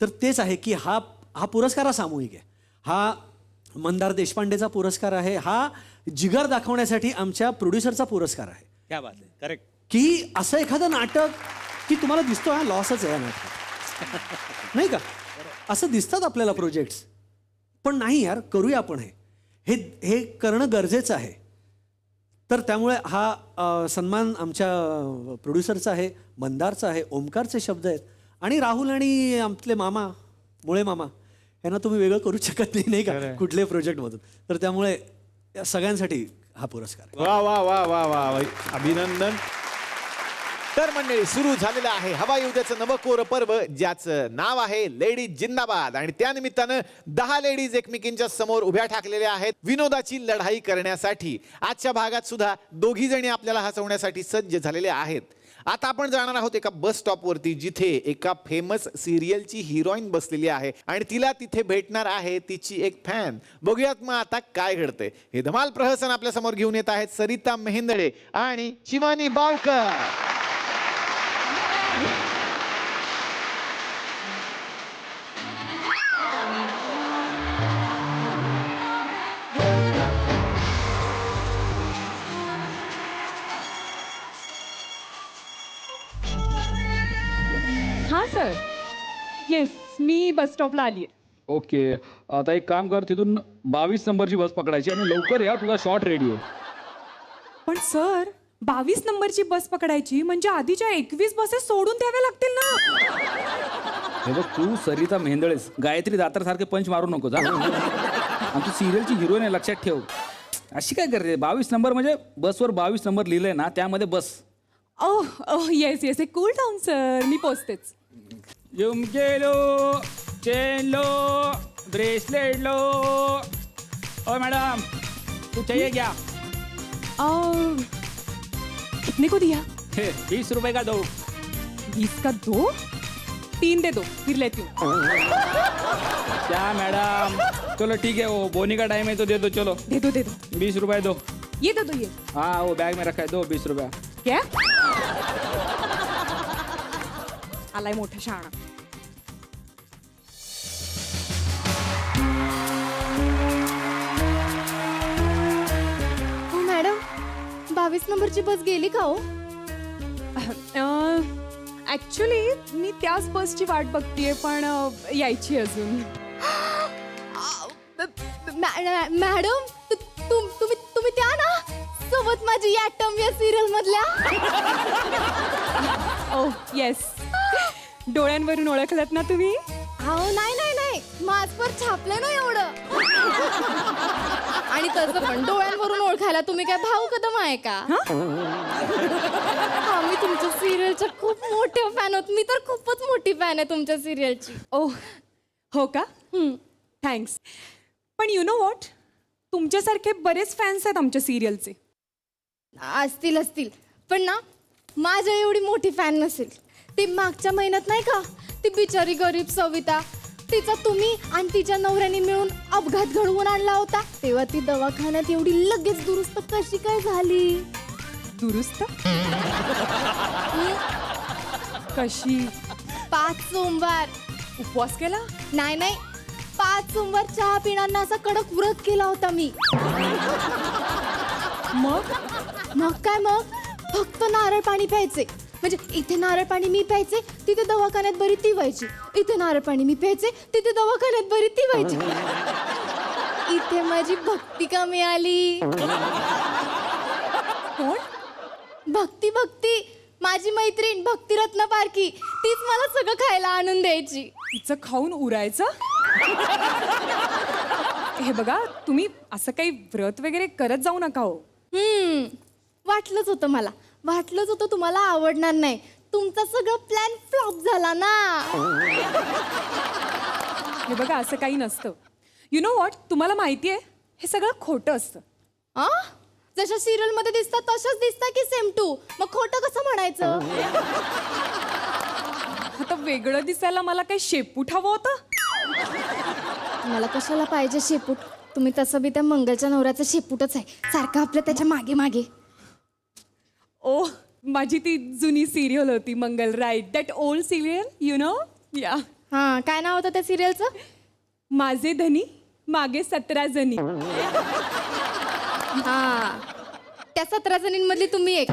तर तेच आहे की हा पुरस्कार हा सामूहिक आहे. हा मंदार देशपांडेचा पुरस्कार आहे, हा जिगर दाखवण्यासाठी आमच्या प्रोड्युसरचा पुरस्कार आहे. क्या बात आहे. करेक्ट. की असं एखादं नाटक की तुम्हाला दिसतो हा लॉसच आहे नाटक, नाही का? असं दिसतात आपल्याला प्रोजेक्ट्स, पण नाही यार, करूया आपण हे करणं गरजेचं आहे. तर त्यामुळे हा सन्मान आमच्या प्रोड्युसरचा आहे, मंदारचा आहे, ओमकारचे शब्द आहेत, आणि राहुल आणि आपले मामा मुळे मामा यांना तुम्ही वेगळं करू शकत नाही का कुठल्याही प्रोजेक्टमधून. तर त्यामुळे या सगळ्यांसाठी हा पुरस्कार. वा वा वा वा वा वा. अभिनंदन. तर मंडळी, सुरू झालेलं आहे हवाई उद्याचं नवकोर पर्व, ज्याचं नाव आहे लेडीज जिंदाबाद. आणि त्या निमित्तानं 10 लेडीज एकमेकींच्या समोर उभ्या ठाकलेल्या आहेत विनोदाची लढाई करण्यासाठी. आजच्या भागात सुद्धा दोघी जणी आपल्याला हसवण्यासाठी सज्ज झालेल्या आहेत. आता आपण जाणार आहोत एका बस स्टॉपवरती, जिथे एका फेमस सिरियलची हिरोईन बसलेली आहे आणि तिला तिथे भेटणार आहे तिची एक फॅन. बघूयात मग आता काय घडतंय. हे धमाल प्रहसन आपल्या समोर घेऊन येत आहेत सरिता मेहेंदळे आणि शिवानी बावकर. हां सर, येस, मी बस स्टॉपला आली आहे. ओके, आता एक काम कर, तिथून 22 नंबरची बस पकडायची आणि लवकर या, तुझा शॉट रेडी आहे. पण सर, 22 नंबरची बस पकडायची म्हणजे आधीच्या 21 बसेस सोडून द्याव्या लागतील ना. हे बघ, तू सरिता मेहेंदळेस, गायत्री दातार सारखे पंच मारू नको जा. आणि तू सिरियलची हिरोईन आहे, लक्षात ठेव. अशी काय करते? 22 नंबर म्हणजे बसवर 22 नंबर लिहिलंय ना, त्यामध्ये बस. ओह येस येस, एक कूल डाऊन सर, मी पोचतेच. झुमके लो, चेन लो, ब्रेसलेट लो. ओ मैडम, तू चाहिए क्या? कितने को दिया? 20 रुपए का दो. 20 का 2? 3 दे दो, फिर लेती हूँ. क्या मैडम? चलो ठीक है, वो बोनी का टाइम है तो दे दो. चलो दे दो 20 रुपए दो. ये दे दो. ये हाँ, वो बैग में रखा है, दो 20 रुपया. क्या? आलाय मोठा शहाणा. मॅडम, 22 नंबरची बस गेली का हो? ऍक्च्युली मी त्याच बसची वाट बघतीये, पण यायची अजून. मॅडम, तुम्ही त्या ना सोबत माझी ॲटम या सिरियल मधल्या. ओह येस, डोळ्यांवरून ओळखलत ना तुम्ही? अहो नाही, माझवर छापलंय ना एवढं. आणि तसं पण डोळ्यांवरून ओळखायला तुम्ही काय भाऊ कदम आहे का? हा, मी तुमच्या सिरियलच्या खूप मोठे फॅन होत. मी तर खूपच मोठी फॅन आहे तुमच्या सिरियलची. ओह हो का? थँक्स. पण यु नो व्हॉट, तुमच्यासारखे बरेच फॅन्स आहेत आमच्या सिरियलचे. असतील, पण ना माझ्या एवढी मोठी फॅन नसेल. ती मागच्या महिन्यात नाही का, ती बिचारी गरीब सविता, तिचा तुम्ही आणि तिच्या नवऱ्याने मिळून अपघात घडवून आणला होता, तेव्हा ती दवाखान्यात एवढी लगेच दुरुस्त कशी काय झाली? दुरुस्त कशी? 5 सोमवार उपवास केला? नाही, 5 सोमवार चहा पिणांना असा कडक व्रत केला होता मी. मग काय मग फक्त नारळ पाणी प्यायचे. म्हणजे इथे नारळ पाणी मी प्यायचे, तिथे दवाखान्यात बरी ती व्हायची. इथे नारळ पाणी मी प्यायचे, तिथे दवाखान्यात बरी ती व्हायची. इथे माझी भक्ती का मिळाली. कोण? भक्ती माझी मैत्रीण भक्तिरत्न पारखी. तीच मला सगळं खायला आणून द्यायची. तिचं खाऊन उरायचं? हे बघा, तुम्ही असं काही व्रत वगैरे करत जाऊ नका हो. वाटलंच होतं मला. वाटलंच होतं तुम्हाला आवडणार नाही. तुमचा सगळं प्लॅन फ्लॉप झाला ना. हे बघा, असं काही नसतं. यु नो व्हॉट, तुम्हाला माहिती आहे हे सगळं खोटं असतं. आ? जशा सिरियल मध्ये दिसतात तशाच दिसतात की सेम टू. मग खोटं कसं म्हणायचं. आता वेगळं दिसायला मला काही शेपूट हवं होतं. मला कशाला पाहिजे शेपूट. तुम्ही तसं बी त्या मंगलच्या नवऱ्याचं शेपूटच आहे, सारखं आपलं त्याच्या मागे मागे. ओ, माझी ती जुनी सिरियल होती Mangal, right? That old serial, you know. Yeah, हा, काय नाव होतं त्या सिरियलचं. माझे धनी मागे 17 जणी. हा, त्या 17 जणींमधली तुम्ही एक.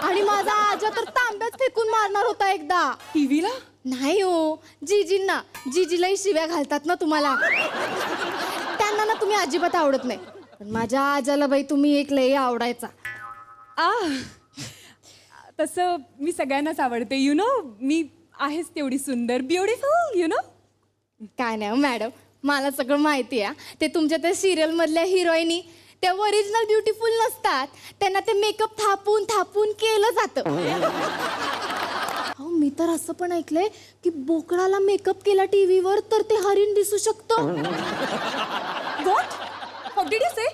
आणि माझा आजा तर तांब्याच फेकून मारणार होता एकदा. टीव्हीला? नाही हो, जीजींना. जीजीलाही शिव्या घालतात ना तुम्हाला. त्यांना ना तुम्ही अजिबात आवडत नाही. पण माझ्या आजाला बाई तुम्ही एक लई आवडायचा. तसं मी सगळ्यांनाच आवडते, यु नो. मी आहेच तेवढी सुंदर, ब्युटिफुल, यु नो. काय नाही मॅडम, मला सगळं माहिती आहे. ते तुमच्या त्या सिरियल मधल्या हिरोईनी त्या ओरिजिनल ब्युटिफुल नसतात. त्यांना ते मेकअप थापून थापून केलं जातं. मी तर असं पण ऐकलंय की बोकडाला मेकअप केला टीव्हीवर तर ते हरिण दिसू शकतं. व्हॉट? व्हॉट डिड यू से?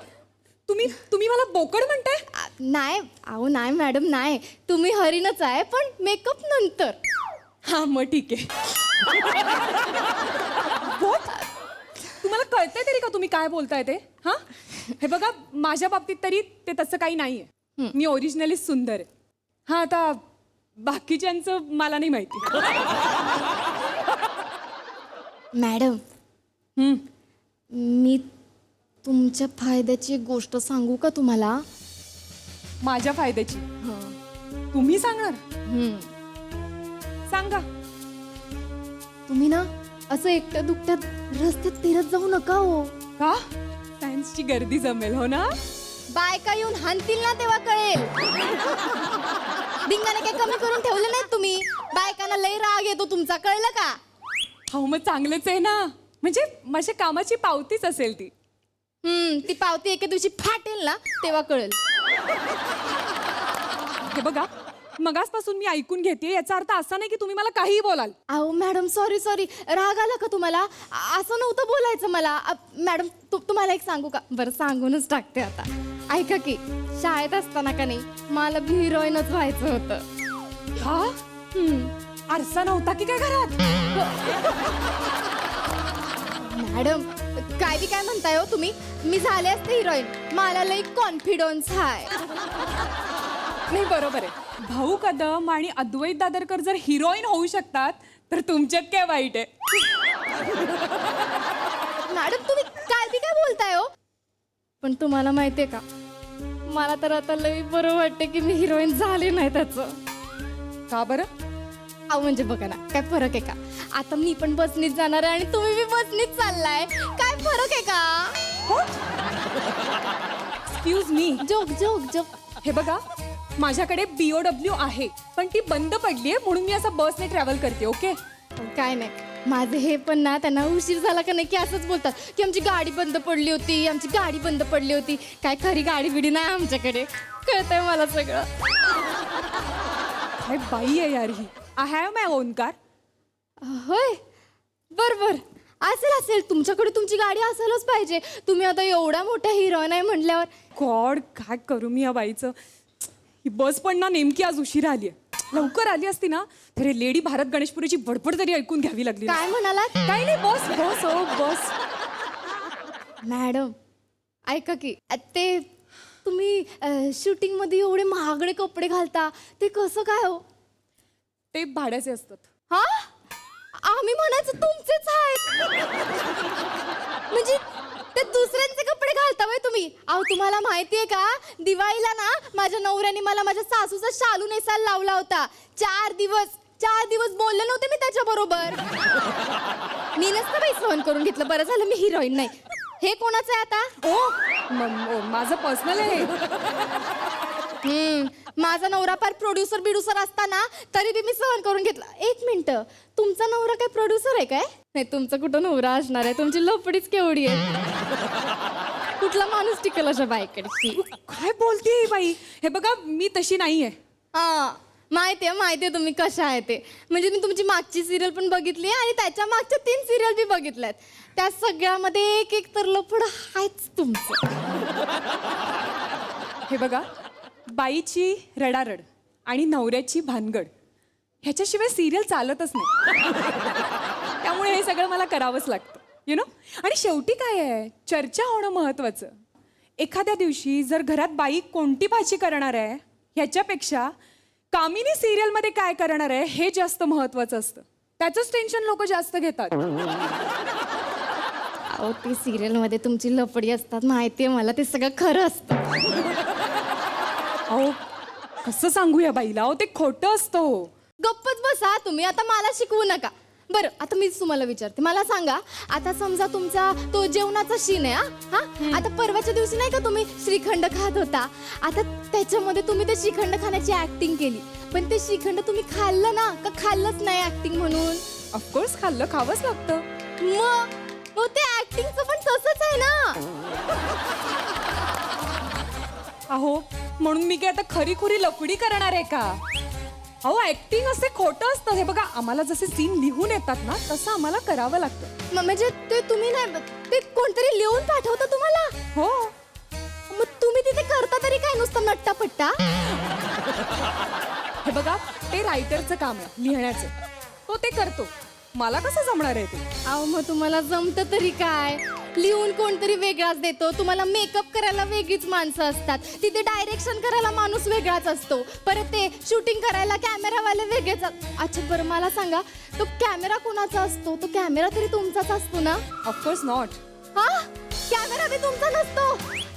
तुम्ही मला बोकड म्हणताय? नाही अहो, नाही मॅडम, नाही. तुम्ही हरिणच आहे पण मेकअप नंतर. हा, मग ठीक आहे. व्हॉट? तुम्हाला कळतंय तरी का तुम्ही काय बोलताय ते? हा, हे बघा, माझ्या बाबतीत तरी ते तसं काही नाहीये. मी ओरिजिनली सुंदर आहे. हा, आता बाकीच्यांचं मला नाही माहिती. मॅडम, मी तुमच्या फायद्याची एक गोष्ट सांगू का तुम्हाला. माझ्या फायद्याची? तुम्ही सांगणार? सांगा. तुम्ही ना असं एकट्या दुकट्यात रस्त्यात फिरत जाऊ नका हो. का? फॅन्सची गर्दी जमेल, हो ना. बायका येऊन हाणतील ना तेव्हा कळेल. धिंगाने काही कमी करून ठेवले नाहीत तुम्ही. बायकांना लई राग येतो तुमचा, कळलं का. हो, मग चांगलंच आहे ना. म्हणजे माझ्या कामाची पावतीच असेल ती. ती पावती एके दिवशी फाटेल ना तेव्हा कळेल. हे बघा, मगासपासून मी ऐकून घेते, याचा अर्थ असा नाही की तुम्ही मला काहीही बोलाल. अहो मॅडम, सॉरी राग आला का तुम्हाला. असं नव्हतं बोलायचं मला. मॅडम, तुम्हाला एक सांगू का. बरं, सांगूनच टाकते आता. ऐका की, शाळेत असताना का नाही मला हिरोईनच व्हायचं होतं. हा? आरसा नव्हता की काय घरात? मॅडम, काय म्हणताय हो तुम्ही. मी झाले असते हिरोईन. मला लई कॉन्फिडन्स आहे. नाही, बरोबर आहे. भाऊ कदम आणि अद्वैत दादरकर जर हिरोईन होऊ शकतात तर तुमच्यात काय वाईट आहे. मॅडम, तुम्ही काय बोलताय हो. पण तुम्हाला माहितीये का, मला तर आता लई बरं वाटते की मी हिरोईन झाले नाही त्याचं. का बरं? अहो म्हणजे बघा ना, काय फरक आहे का. आता मी पण बसनीच जाणार आहे आणि तुम्ही बी बसनीच चाललाय. काय फरक आहे का. Excuse me. जोक. हे बघा, माझ्याकडे BOW आहे पण ती बंद पडलीये म्हणून मी असं बसने ट्रॅव्हल करते. ओके. काय नाही, माझे हे पण ना त्यांना उशीर झाला का नाही की असंच बोलतात की आमची गाडी बंद पडली होती. काय खरी गाडी बिडी नाही आमच्याकडे. कळतंय मला सगळं. काय बाई आहे यार ही. I have my own car. होय, बर असेल तुमच्याकडे तुमची गाडी असेलच पाहिजे. तुम्ही आता एवढ्या मोठ्या हिरोईन आहे म्हटल्यावर. गॉड, काय करू मी या बाईचं. ही बस पण ना नेमकी आज उशीर आली आहे. लवकर आली असती ना तर लेडी भारत गणेशपुरीची बडबड तरी ऐकून घ्यावी लागली. काय म्हणाला. काही नाही, बस. मॅडम, ऐका की, ते तुम्ही शूटिंग मध्ये एवढे महागडे कपडे घालता ते कसं काय हो. ते भाड्याचे असतात. हा, आम्ही म्हणायचं तुमचेच आहेत. म्हणजे ते दुसऱ्यांचे कपडे घालता वय तुम्ही. अहो तुम्हाला माहितीये का, दिवाळीला ना माझ्या नवऱ्याने मला माझ्या सासूचा शालू नेसायला लावला होता. 4 दिवस बोलले नव्हते मी त्याच्या बरोबर. मी नसतं बाई सहन करून घेतलं. बरं झालं मी हिरोईन नाही. हे कोणाचं आहे आता? ओ माझं पर्सनल आहे. माझा नवरा फार प्रोड्युसर असताना तरी बी मी सहन करून घेतला. 1 मिनिट, तुमचा नवरा काय प्रोड्युसर आहे काय? नाही, तुमचा कुठं नवरा असणार आहे? तुमची लफडीच केवढी आहे. कुठला माणूस टिकल अशा बाईकडची? काय बोलते ही बाई? हे बघा मी तशी नाहीये. हा माहितीये तुम्ही कशा आहे ते. म्हणजे मी तुमची मागची सिरियल पण बघितली आणि त्याच्या मागच्या 3 सिरियल बी बघितल्यात. त्या सगळ्यामध्ये एक तर लफड आहेच तुमचं. हे बघा, बाईची रडारड आणि नवऱ्याची भानगड ह्याच्याशिवाय सिरियल चालतच नाही. त्यामुळे हे सगळं मला करावंच लागतं, यु नो. आणि शेवटी काय आहे, चर्चा होणं महत्वाचं. एखाद्या दिवशी जर घरात बाई कोणती भाजी करणार आहे ह्याच्यापेक्षा कामिनी सिरियलमध्ये काय करणार आहे हे जास्त महत्वाचं असतं. त्याचंच टेन्शन लोक जास्त घेतात. अहो ती सिरियल मध्ये तुमची लफडी असतात माहितीये मला. ते सगळं खरं असतं. अहो कसं सांगू या बाईला? अहो ते खोटं असतं. हो, गप्पच बसा तुम्ही. आता मला शिकवू नका. बरं आता मीच तुम्हाला विचारते. मला सांगा, आता समजा तुमचा तो जेवणाचा शीन आहे. हा आता परवाच्या दिवशी नाही का तुम्ही श्रीखंड खात होता. आता त्याच्यामध्ये तुम्ही ते श्रीखंड खाण्याची ऍक्टिंग केली. पण ते श्रीखंड तुम्ही खाल्लं ना का खाल्लंच नाही ऍक्टिंग म्हणून? ऑफकोर्स खाल्लं, खावंच लागतं. मग ते ऍक्टिंगचं पण तसंच आहे ना. अहो म्हणून मी काय आता खरी खुरी लफडी करणार आहे का? अहो ऍक्टिंग असते खोटं असतं. हे बघा, आम्हाला जसे सीन लिहून येतात ना तसं आम्हाला करावं लागतं. म्हणजे ते तुम्ही नाही, ते कोणतरी लिहून पाठवतं तुम्हाला? हो. मग तुम्ही तिथे करता तरी काय नुसतं नट्टापट्टा? हे बघा, ते रायटरचं काम आहे लिहिण्याचं. तो ते करतो. मला कसं जमणार आहे ते? अहो मग तुम्हाला जमतं तरी काय? लिहून कोणतरी वेगळाच देतो. तुम्हाला मेकअप करायला वेगळीच माणसं असतात. तिथे डायरेक्शन करायला माणूस वेगळाच असतो. परत ते शूटिंग करायला कॅमेरावाले वेगळेच. अच्छा बरं मला सांगा, तो कॅमेरा कोणाचा असतो? तो कॅमेरा तरी तुमचाच असतो ना? Of course not. हा, कॅमेरा बी तुमचा नसतो?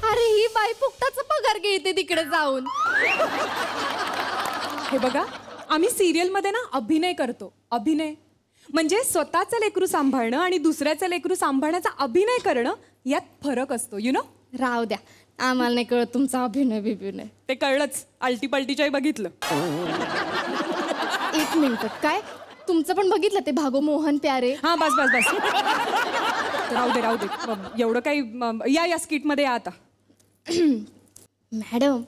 अरे ही बाई फुकटाचा पगार घेते तिकडे जाऊन. हे बघा, आम्ही सिरियल मध्ये ना अभिनय करतो. अभिनय म्हणजे स्वतःचं लेकरू सांभाळणं आणि दुसऱ्याचं लेकरू सांभाळण्याचा अभिनय करणं, यात फरक असतो, यु नो. राहू द्या, आम्हाला नाही कळत तुमचा अभिनय बिभिनय. ते कळलंच, अल्टीपल्टीच्याही बघितलं. 1 मिनिट, काय तुमचं पण बघितलं ते भागो मोहन प्यारे? हा बस बस बस. राहू दे. एवढं काही या स्किट मध्ये या आता. मॅडम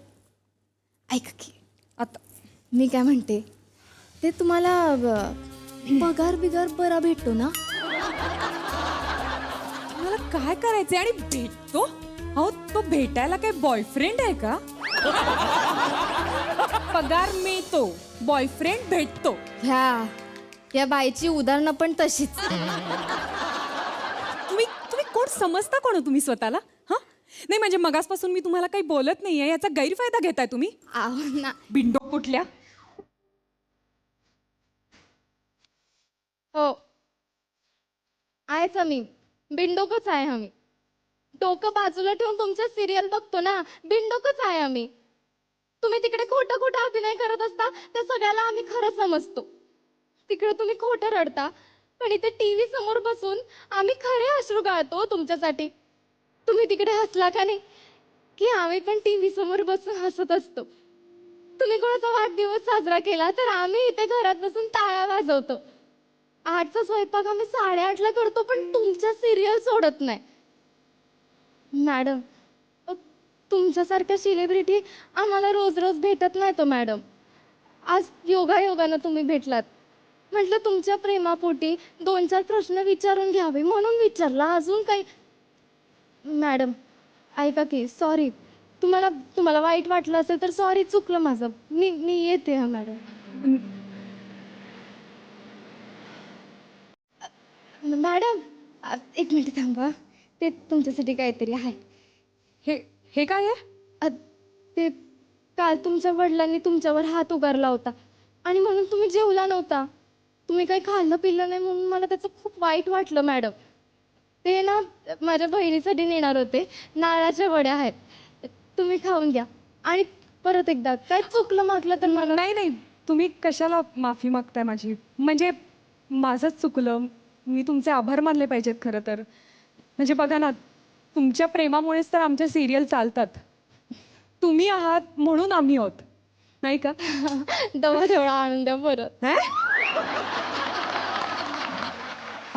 ऐका की, आता मी काय म्हणते, ते तुम्हाला पगार बिगार बरा भेटतो ना? मला काय करायचंय? आणि भेटतो? अहो तो भेटायला काय बॉयफ्रेंड आहे का? पगार मिळतो, बॉयफ्रेंड भेटतो. या बाईची उदाहरणं पण तशीच. तुम्ही कोण समजता? कोण तुम्ही स्वतःला? हा नाही म्हणजे मगासपासून मी तुम्हाला काही बोलत नाहीये, याचा गैरफायदा घेताय तुम्ही. ना बिंडो कुठल्या? हो आहेच आम्ही, बिनडोकच आहे आम्ही. डोकं बाजूला ठेवून तुमच्या सिरियल बघतो ना, बिनडोकच आहे आम्ही. तुम्ही तिकडे खोटं खोटं अभिनय करत असता, त्या सगळ्याला आम्ही खरं समजतो. तिकडे तुम्ही खोटं रडता, पण इथे टीव्ही समोर बसून आम्ही खरे अश्रू गाळतो तुमच्यासाठी. तुम्ही तिकडे हसला का नाही की आम्ही पण टीव्ही समोर बसून हसत असतो. तुम्ही कोणाचा वाढदिवस साजरा केला तर आम्ही इथे घरात बसून टाळ्या वाजवतो. 8चा स्वयंपाक आम्ही 8:30ला करतो, पण तुमच्या सिरियल सोडत नाही. मॅडम तुमच्यासारख्या सेलिब्रिटी आम्हाला रोज रोज भेटत नाही तो मॅडम. आज योगायोगानं तुम्ही भेटलात. म्हटलं तुमच्या प्रेमापोटी 2-4 प्रश्न विचारून घ्यावे म्हणून विचारला, अजून काही. मॅडम ऐका की, सॉरी, तुम्हाला वाईट वाटलं असेल तर सॉरी, चुकलं माझं. मी येते. हा मॅडम. मॅडम 1 मिनिट थांबा, ते तुमच्यासाठी काहीतरी आहे. हे काय आहे? ते काल तुमच्या वडिलांनी तुमच्यावर हात उगारला होता आणि म्हणून तुम्ही जेवला नव्हता. तुम्ही काही खाल्लं पिल्लं नाही म्हणून मला त्याचं खूप वाईट वाटलं मॅडम. ते ना माझ्या बहिणीसाठी नेणार होते. नारळाच्या वड्या आहेत, तुम्ही खाऊन घ्या. आणि परत एकदा काय चुकलं मागलं तर मला. नाही नाही, तुम्ही कशाला माफी मागताय माझी? म्हणजे माझंच चुकलं, मी तुमचे आभार मानले पाहिजेत खरं तर. म्हणजे बघा ना, तुमच्या प्रेमामुळेच तर आमच्या सिरियल चालतात. तुम्ही आहात म्हणून आम्ही आहोत, नाही का? दवा तेवढा आणून द्या परत.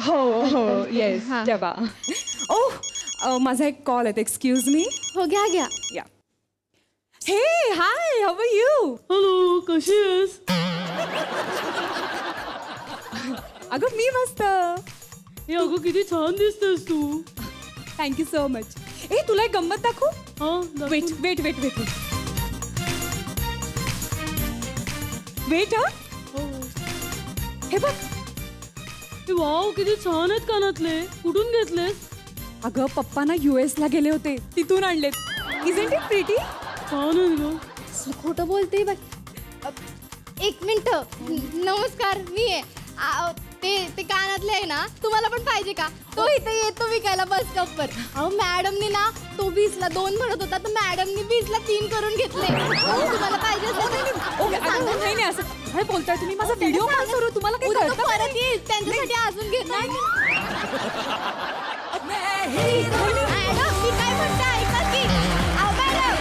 हो हो येस हां. डबा. ओ माझा एक कॉल आहे, एक्सक्यूज मी. हो घ्या घ्या. या. हे hi, how are you? Hello, कशी आहेस? अगं मी मस्त. हे अगं किती छान दिसतेस तू. Thank you so much. ए तुला एक गंमत दाखवू? हा, wait wait wait wait wait हा. हे बघ. वाव, किती छान आहेत कानातले. कुठून घेतलेस? अगं पप्पा ना US ला गेले होते, तिथून आणलेत. Isn't it pretty? छान आहेत ग. खोटं बोलते बाई. एक मिनिट. नमस्कार, मी आहे. ते कानातले आहे ना, तुम्हाला पण पाहिजे का? तो इथे येतो विकायला बस स्टॉपवर. अहो मॅडमनी ना तो 20ला 2 म्हणत होता, तर मॅडमनी 20ला 3 करून घेतले. तुम्हाला पाहिजे असेल तर ओके, सांगा. नाही नाही, असं काय बोलताय तुम्ही? माझा व्हिडिओ कॉल करू, तुम्हाला काही उद्या तो कळतं का परत नाही? येईल, त्यांच्यासाठी अजून घेत नाही. हे, मॅडम मी काय म्हणते ऐका की. अहो, मॅडम.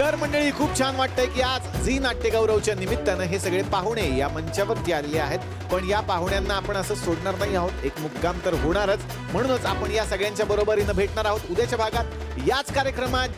तर मंडळी, खूप छान वाटतंय की आज झी नाट्यगौरवच्या निमित्तानं हे सगळे पाहुणे या मंचावरती आलेले आहेत. पण या पाहुण्यांना आपण असं सोडणार नाही आहोत, एक मुक्काम तर होणारच. म्हणूनच आपण या सगळ्यांच्या बरोबरीनं भेटणार आहोत उद्याच्या भागात याच कार्यक्रमात.